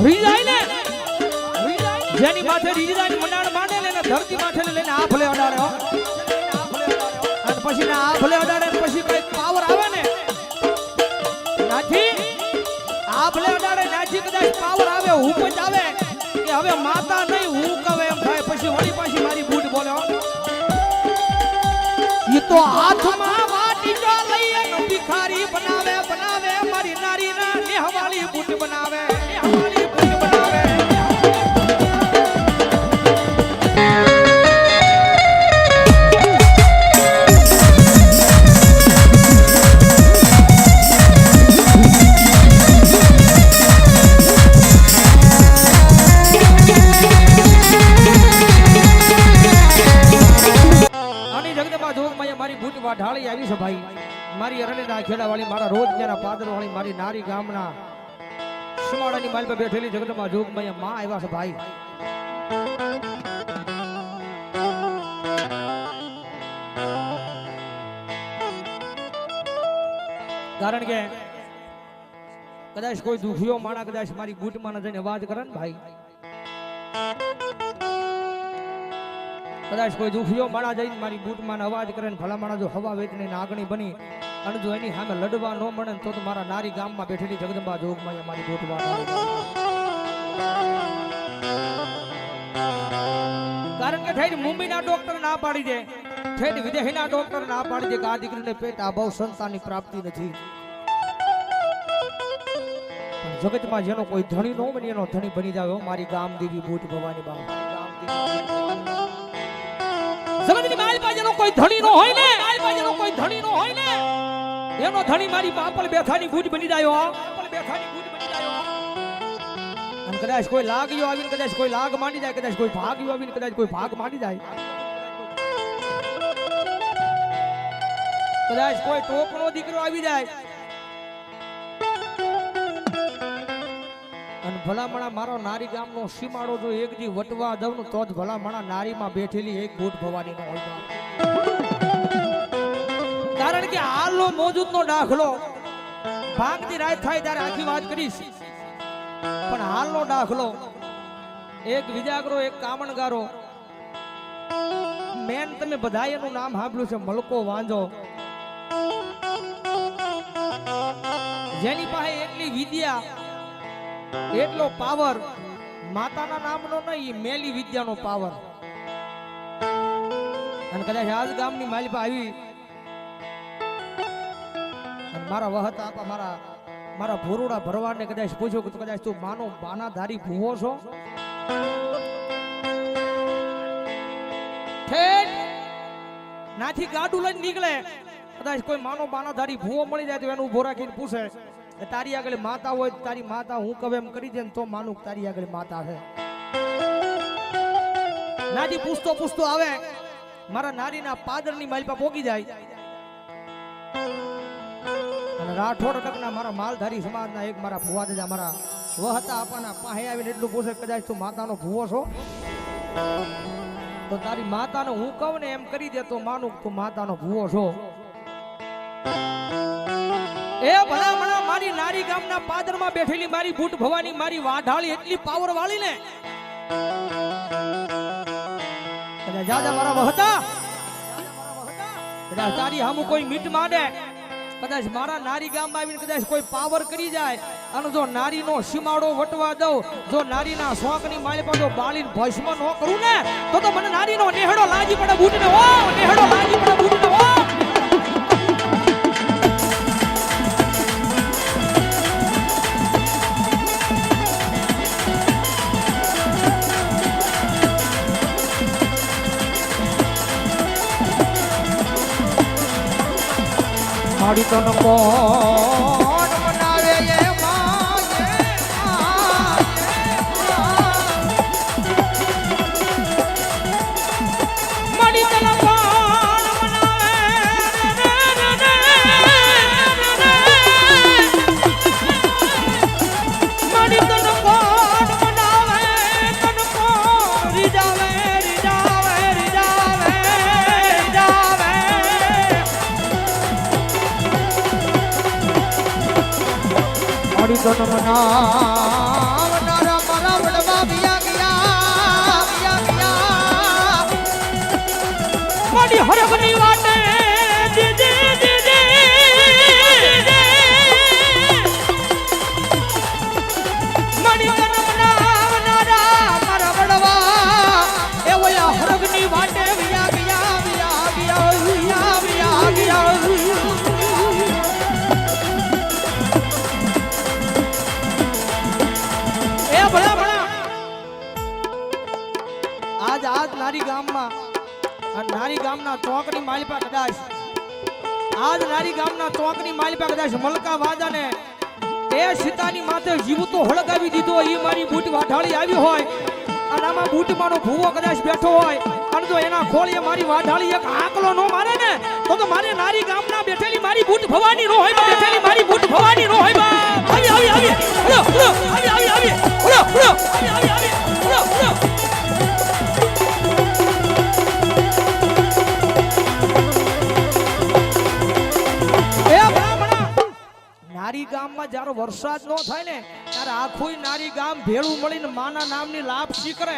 રીજાય ને જેની માથે રીજાની મંડાણ માંડે ને ધરતી માથે લઈને આફલે અડાડે હો અને પછી ના આફલે અડાડે ને પછી કઈ પાવર આવે ને નાથી આફલે અડાડે નાથી કદાચ પાવર આવે હુકમ આવે કે હવે માતા નહીં હું કવે એમ થાય પછી વળી પાછી મારી બૂટ બોલે હો ઈ તો હાથમાં વાટી જો લઈએ ભિખારી બનાવે બનાવે મારી નારી ના નેહવાળી બૂટ બનાવે નેહવાળી બૂટ બનાવે ઢાળી આવી છે ભાઈ મારી અરણેના ખેડા વાળી મારા રોજ જ્યાંના પાદર વાળી મારી નારી ગામના સુમાડાની માલ પર બેઠેલી જગતમાં જોગમય માં આવ્યા છે ભાઈ કારણ કે કદાચ કોઈ દુખિયો માણા કદાચ મારી બૂટમાં જઈને અવાજ કરે ને ભાઈ કદાચ કોઈ દુખિયો માણા જઈને મારી બૂટમાં અવાજ કરે ને ભલા માણા જો હવા વેચને નાગણી બની અને જો એની સામે લડવા ન મળે તો મારા નારી ગામમાં બેઠેલી જગદંબા જોગમાં મારી બૂટમાં કારણ કે ઠેઠ મુંબઈના ડોક્ટર ના પાડી દે ઠેઠ વિદેશીના ડોક્ટર ના પાડી દે કે આ દીકરીને પેટ આ બહુ સંતાનની પ્રાપ્તિ નથી જગતમાં જેનો કોઈ ધણી ન બની એનો ધણી બની જાવ મારી ગામદેવી બૂટ ભવાની બાબા જગતની મારી પાસેનો કોઈ ધણી નો હોય ને મારી પાસેનો કોઈ ધણી નો હોય ને એનો ધણી મારી બાપલ બેઠાની બૂટ બની જાય બાપલ બેઠાની બૂટ બની જાય અને કદાચ કોઈ લાગ્યો આવીને કદાચ કોઈ લાગ માંડી જાય કદાચ કોઈ ભાગ્યો આવીને કદાચ કોઈ ભાગ માંડી જાય કદાચ કોઈ ટોપનો દીકરો આવી જાય અને ભલામણા મારો નારી ગામનો સીમાડો જો એક દી વટવા દઉં તો જ ભલામણા નારીમાં બેઠેલી એક બૂટ ભવાની નો હોય કારણ કે હાલનો મોજૂદનો દાખલો ભાગતી રાત થાય ત્યારે આખી વાત કરીશ પણ હાલનો દાખલો એક વિજાગરો એક કામણગારો મેન તમે બધા એનું નામ સાંભળ્યું છે મલકો વાંજો જેની પાસે એટલી વિદ્યા એટલો પાવર માતાના નામનો નહીં મેલી વિદ્યાનો પાવર અને કદાચ આજ ગામની માલિપા આવી અને મારા વહતા આપા મારા ભોરુડા ભરવાડને કદાચ પૂછ્યું કે કદાચ તું માનો બાનાધારી ભૂવો છો ઠેઠ નાથી ગાડું લઈને નીકળે કદાચ કોઈ માનો બાનાધારી ભૂવો મળી જાય તો એનું ઉભો રાખીને પૂછે તારી આગળ માતા હોય તારી માતા હું કવે એમ કરી દે તો માનું તારી આગળ માતા છે નાજી પૂછતો પૂછતો આવે મારા નારીના પાદરની માલપા પોગી જાય અને રાઠોડ ટકના મારા માલધારી સમાજના એક મારા ભુવા દાદા મારા વહતા આપાના પાસે આવીને એટલું પૂછે કદાચ તું માતાનો ભુવો છો તો તારી માતાને હું કહું ને એમ કરી દે તો માનું તું માતાનો ભુવો છો એ ભલામણા મારી નારી ગામના પાદરમાં બેઠેલી મારી બૂટ ભવાની મારી વાઢાળી એટલી પાવર વાળી ને જાજા મારા વહતા કદાચ તારી હામુ કોઈ મીટ માંડે કદાચ મારા નારી ગામમાં આવીને કદાચ કોઈ પાવર કરી જાય અને જો નારીનો સીમાડો વટવા દઉં જો નારીના શોખની માલે પર જો બાળીને ભસ્મ ન કરું ને તો મને નારીનો નેહડો લાજી પડે બૂટને હો નેહડો લાજી પડે બૂટને હો મારી તન કોણ મનાવે એ મારી તન કોણ મનાવે મારી તન કોણ મનાવે તન કોણ રીજાવે રીજાવે રીજાવે રીજાવે મારી તન મનાવનારા હરગની વાટે દીદી દીદી મણી બનાવનારા મારા વડવા એ ઓલા હરગની વાટે વિયા ગયા વિયા ગયા વિયા વિયા ગયા એ ભલા ભલા આજ નારી ગામમાં નારી ગામના ચોકની માલિપા કદાચ મલકા વાદાને એ સીતાની માથે જીવતો હળગાવી દીધો એ મારી બૂટ વાઢાળી આવી હોય અને આમાં બૂટમાંનો ભૂવો કદાચ બેઠો હોય અને જો એના ખોળીએ મારી વાઢાળી એક આંકલો નો મારે ને તો મારે નારી ગામના બેઠેલી મારી બૂટ ભવાની નો હોય બેઠેલી મારી બૂટ ભવાની નો હોય આવી આવી આવી ઉડો ઉડો આવી આવી આવી ઉડો ઉડો આવી આવી આવી ઉડો ઉડો નારી ગામમાં જ્યારે વરસાદ નો થાય ને ત્યારે આખું નારી ગામ ભેળું મળીને માના નામની લાપસી કરે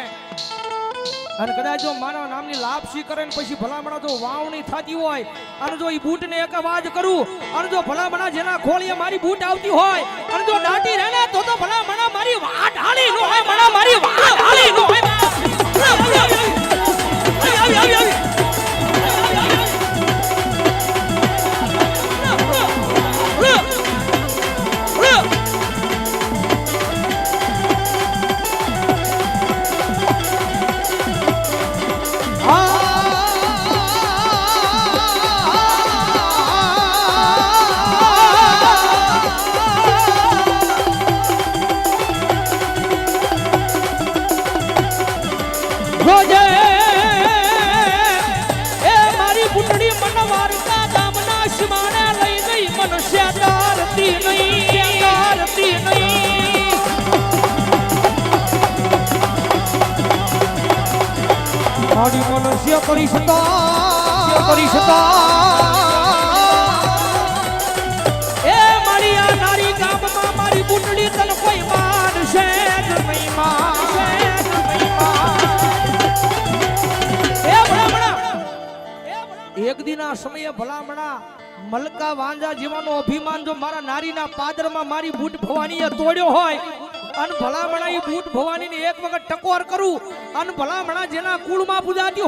અને કદાચ જો માના નામની લાપસી કરે ને પછી ભલામણા જો વાવણી થતી હોય અને જો એ બૂટને એક અવાજ કરું અને જો ભલામણા જેના ખોળીએ મારી બૂટ આવતી હોય અને જો દાટી રહે ને તો ભલામણા મારી વાટ હાલી નો હોય મણા મારી વાટ હાલી નો હોય આવી આવી આવી મારી મનુષ્ય કરી શકતા એ મારી આ નારી ગામમાં મારી બુટડી તને કોઈ માનશે જ નહીં માનશે એ ભલામણા એક દિના સમયે ભલામણા મલકા વાંજા જીવાનો અભિમાન જો મારા નારીના પાદરમાં મારી બૂટ ભવાનીએ તોડ્યો હોય અને ભલામણા એ બૂટ ભવાની ને એક વખત ટકોર કરું અને ભલામણા જેના કુળમાં પૂજાતી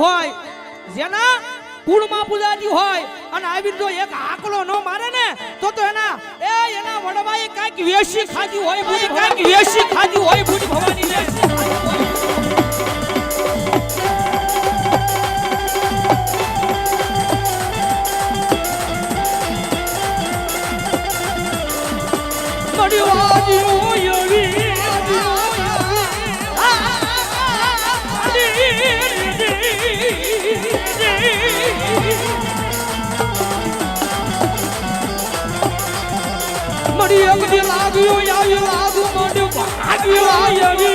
હોય અને આવી જો એક આકલો નો મારે ને તો એના વડવાએ કાંઈક વેશી ખાધી હોય બૂટ ભવાની મડી અગડી લાગ્યો લાગુ મોઢું ભાગ્યો આવી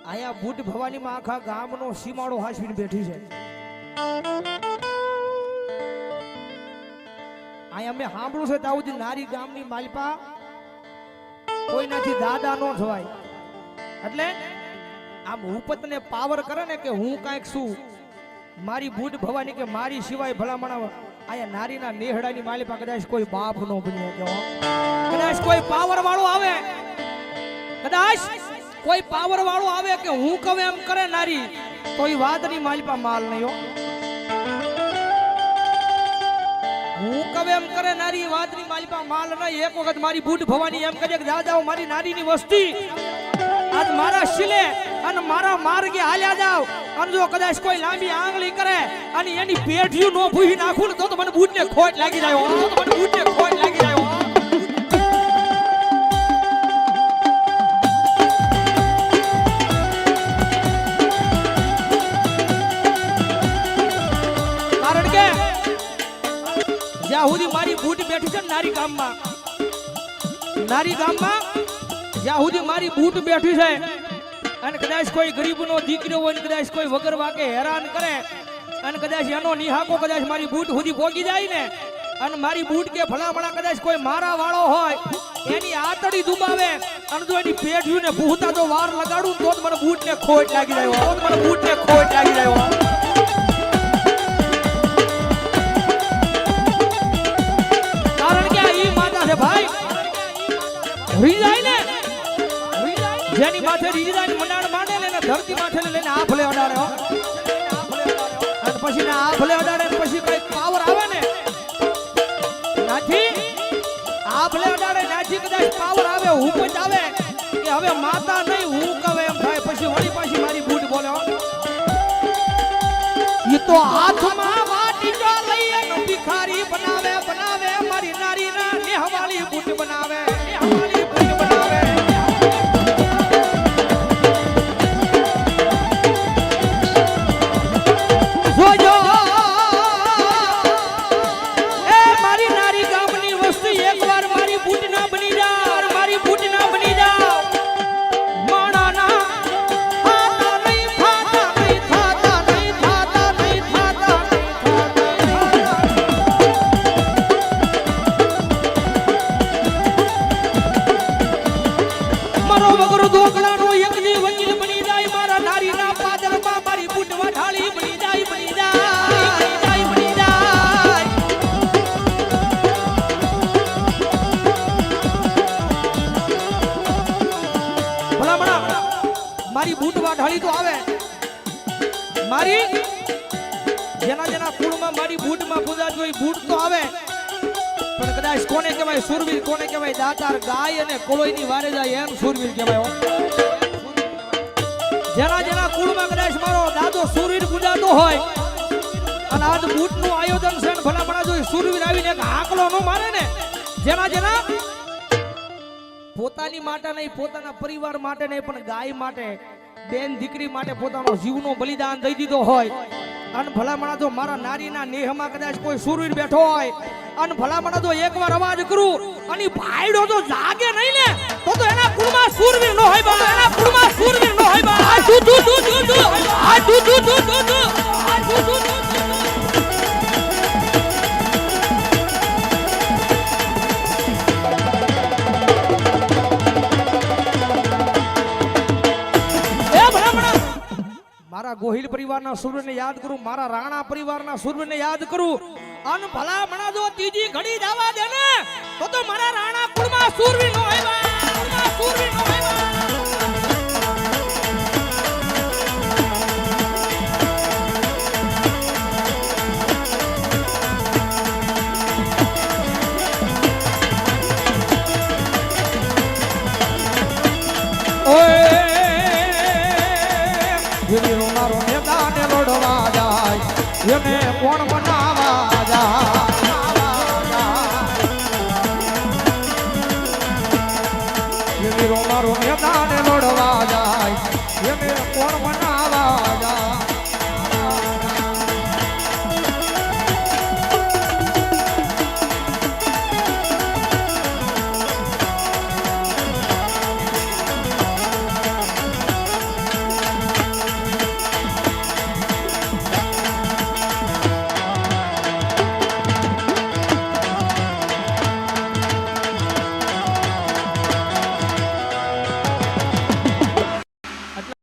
આયા બુટ ભવાની માં આખા ગામનો સીમાડો હાસવીને બેઠી છે આયા મેં સાંભળ્યું છે તાઉજી નારી ગામની માલિપા કોઈનાથી દાદા નો થવાય એટલે આમ ઉપતને પાવર કરે ને કે હું કાંઈક છું મારી બૂટ ભવાની કે મારી સિવાય ભલામણા આયા નારીના નેહડાની માલિપા કદાચ કોઈ બાપ નો બની કદાચ કોઈ પાવર વાળો આવે કે હું કવે એમ કરે નારી તો એ વાતની માલિપા માલ નહીં હો હું કવે એમ કરે નારી વાતની માલિપા માલ નહીં એક વખત મારી બૂટ ભવાની એમ કહે કે દાદા મારી નારીની વસ્તી આજ મારા શિલે અને મારા માર્ગે હાલ્યા જાવ અને જો કદાચ કોઈ લાંબી આંગળી કરે અને એની પેઢીઓ નો ભૂહી નાખું તો મને બૂટને ખોટ લાગી જાય કારણ કે જ્યાં સુધી મારી બૂટ બેઠી છે નારી ગામમાં જ્યાં સુધી મારી બૂટ બેઠી છે અને કદાચ કોઈ ગરીબનો દીકરો હોય ને કદાચ કોઈ વગર વાકે હેરાન કરે અને કદાચ એનો નિહાકો કદાચ મારી બૂટ સુધી ભોગી જાય ને અને મારી બૂટ કે ભલામણા કદાચ કોઈ મારા વાળો હોય એની આતડી દુબાવે અને જો એની પેઢીયું ને ભૂતા તો વાર લગાડું તો જ મને બૂટ ને ખોટ લાગી જાય તો જ મને બૂટ ને ખોટ લાગી જાય કારણ કે ઈ માતા છે ભાઈ રીજ આઈ ને જેની માથે રીજદાની મંડાણ માંડે ને ધરતી માથે લઈને આ ભલે અડાડે હો અને પછી ના આ ભલે અડાડે પછી કઈ પાવર આવે ને નાથી આ ભલે અડાડે નાથી કદાચ પાવર આવે હુકમ આવે કે હવે માતા નહીં હું કવે એમ થાય પછી વળી પાછી મારી બૂટ બોલે હો ઈ તો હાથમાં વાટી જો લઈએ ભિખારી બનાવે બનાવે મારી નારીના નેહવાળી બૂટ બનાવે નેહવાળી બૂટ બનાવે મારી બૂટવા ઢાળી તો આવે મારી જેના જેના કુળમાં મારી બૂટમાં પૂજા જોઈ બૂટ તો આવે પણ કદાચ કોને કહેવાય સુરવીર કોને કહેવાય દાતાર ગાય અને કોલોઈની વારે જાય એમ સુરવીર કહેવાય જેના જેના કુળમાં કદાચ મારો દાદો સુરવીર પૂજાતો હોય અને આજ બૂટનું આયોજન છે ભલામણા જોઈ સુરવીર આવીને એક આકલો નો મારે ને જેના જેના પોતાની માટે નહીં પોતાના પરિવાર માટે નહીં પણ ગાય માટે બેન દીકરી માટે પોતાનો જીવનો બલિદાન દઈ દીધો હોય અને ભલામણા જો મારા નારીના નેહમાં કદાચ કોઈ સુરવીર બેઠો હોય અને ભલામણા જો એકવાર અવાજ કરું અને ભાઈડો જો જાગે નહીં ને તો એના કુળમાં સુરવીર નો હોય બા એના કુળમાં સુરવીર નો હોય બા આ દુ દુ દુ દુ દુ આ દુ દુ દુ દુ દુ આ દુ દુ દુ મારા ગોહિલ પરિવારના સૂર્યને યાદ કરું મારા રાણા પરિવારના સૂર્યને યાદ કરું અન ભલા મણા જો ત્રીજી ઘડી જવા દે ને તો મારા રાણા કુળમાં સૂરવીર નો આવ્યા કુળમાં સૂરવીર નો આવ્યા મારો નેતાને લડવા જાય એને કોણ બનાવવા જાય મારો નેતાને લડવા જાય એને કોણ બનાવવા જાય